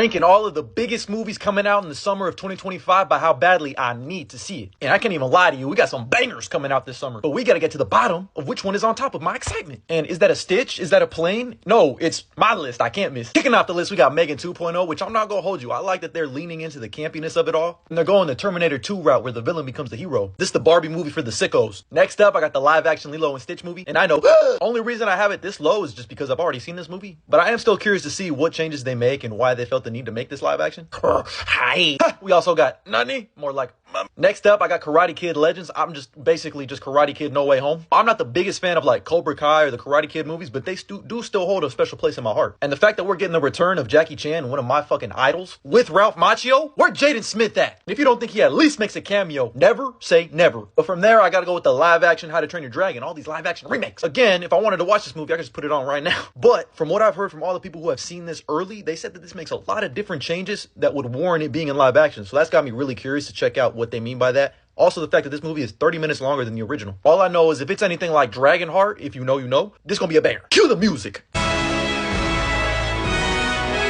Ranking all of the biggest movies coming out in the summer of 2025 by how badly I need to see it. And I can't even lie to you, we got some bangers coming out this summer. But we gotta get to the bottom of which one is on top of my excitement. And is that a Stitch? Is that a Plane? No, it's my list. I can't miss. Kicking off the list, we got Megan 2.0, which I'm not gonna hold you. I like that they're leaning into the campiness of it all. And they're going the Terminator 2 route where the villain becomes the hero. This is the Barbie movie for the sickos. Next up, I got the live action Lilo and Stitch movie. And I know, only reason I have it this low is just because I've already seen this movie. But I am still curious to see what changes they make and why they felt the need to make this live action. Hi. We also got Nani, more like next up, I got Karate Kid Legends. I'm just basically just Karate Kid No Way Home. I'm not the biggest fan of like Cobra Kai or the Karate Kid movies, but they do still hold a special place in my heart. And the fact that we're getting the return of Jackie Chan, one of my fucking idols, with Ralph Macchio, where Jaden Smith at? And if you don't think he at least makes a cameo, never say never. But from there, I gotta go with the live action How to Train Your Dragon, all these live action remakes. Again, if I wanted to watch this movie, I could just put it on right now. But from what I've heard from all the people who have seen this early, they said that this makes a lot of different changes that would warrant it being in live action. So that's got me really curious to check out what they mean by that. Also, the fact that this movie is 30 minutes longer than the original. All I know is if it's anything like Dragonheart, if you know, you know, this gonna be a banger. Cue the music.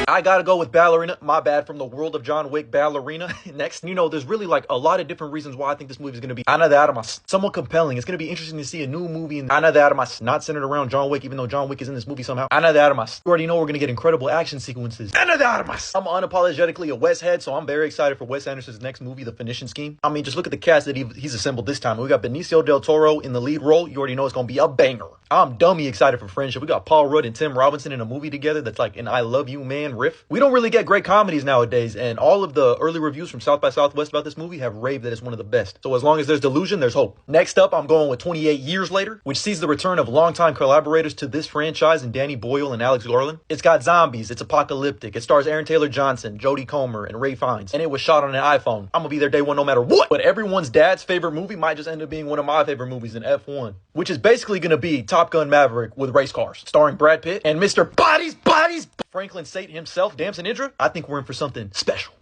I gotta go with Ballerina. My bad, from the world of John Wick, Ballerina. Next, you know, there's really like a lot of different reasons why I think this movie is gonna be Ana de Armas. Somewhat compelling. It's gonna be interesting to see a new movie in Ana de Armas, not centered around John Wick, even though John Wick is in this movie somehow. Ana de Armas. You already know we're gonna get incredible action sequences. Ana de Armas. I'm unapologetically a Wes head, so I'm very excited for Wes Anderson's next movie, The Phoenician Scheme. I mean, just look at the cast that he's assembled this time. We got Benicio del Toro in the lead role. You already know it's gonna be a banger. I'm dummy excited for Friendship. We got Paul Rudd and Tim Robinson in a movie together that's like an I Love You Man riff. We don't really get great comedies nowadays, and all of the early reviews from South by Southwest about this movie have raved that it's one of the best. So as long as there's delusion, there's hope. Next up, I'm going with 28 Years Later, which sees the return of longtime collaborators to this franchise in Danny Boyle and Alex Garland. It's got zombies, it's apocalyptic, it stars Aaron Taylor Johnson, Jodie Comer, and Ray Fiennes, and it was shot on an iPhone. I'm gonna be there day one no matter what. But everyone's dad's favorite movie might just end up being one of my favorite movies in F1, which is basically gonna be Top Gun Maverick with race cars, starring Brad Pitt and Mr. Bodies, Franklin Sate himself, Damson Idra. I think we're in for something special.